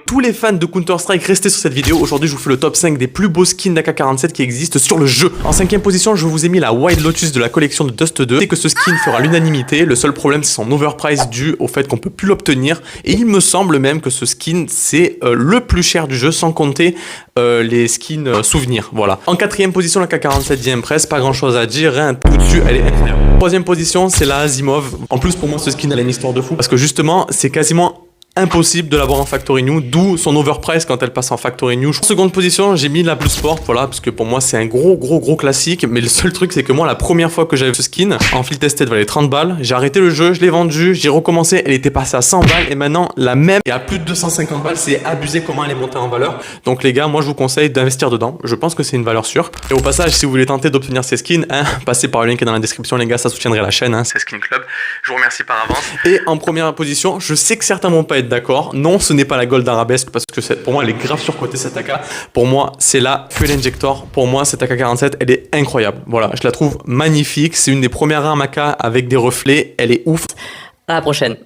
Tous les fans de Counter-Strike, restez sur cette vidéo. Aujourd'hui, je vous fais le top 5 des plus beaux skins d'AK-47 qui existent sur le jeu. En 5ème position, je vous ai mis la White Lotus de la collection de Dust 2. C'est que ce skin fera l'unanimité. Le seul problème, c'est son overprice dû au fait qu'on peut plus l'obtenir. Et il me semble même que ce skin, c'est le plus cher du jeu, sans compter les skins souvenirs. Voilà. En 4ème position, la AK-47 d'Impress. Pas grand chose à dire, rien tout dessus, elle est incroyable. 3ème position, c'est la Asimov. En plus, pour moi, ce skin, elle a une histoire de fou. Parce que justement, c'est quasiment impossible de l'avoir en Factory New, d'où son overprice quand elle passe en Factory New. En seconde position, j'ai mis la Blue Sport, voilà, parce que pour moi c'est un gros classique, mais le seul truc c'est que moi la première fois que j'avais ce skin, en Fleet Tested elle valait 30 balles, j'ai arrêté le jeu, je l'ai vendu, j'ai recommencé, elle était passée à 100 balles, et maintenant la même est à plus de 250 balles, c'est abusé comment elle est montée en valeur. Donc les gars, moi je vous conseille d'investir dedans, je pense que c'est une valeur sûre. Et au passage, si vous voulez tenter d'obtenir ces skins, passez par le lien qui est dans la description les gars, ça soutiendrait la chaîne, c'est Skin Club, je vous remercie par avance. Et en première position, je sais que certains vont pas être d'accord. Non, ce n'est pas la Gold Arabesque parce que pour moi elle est grave surcotée cette AK. Pour moi, c'est la Fuel Injector. Pour moi, cette AK-47, elle est incroyable. Voilà, je la trouve magnifique. C'est une des premières armes AK avec des reflets. Elle est ouf. À la prochaine.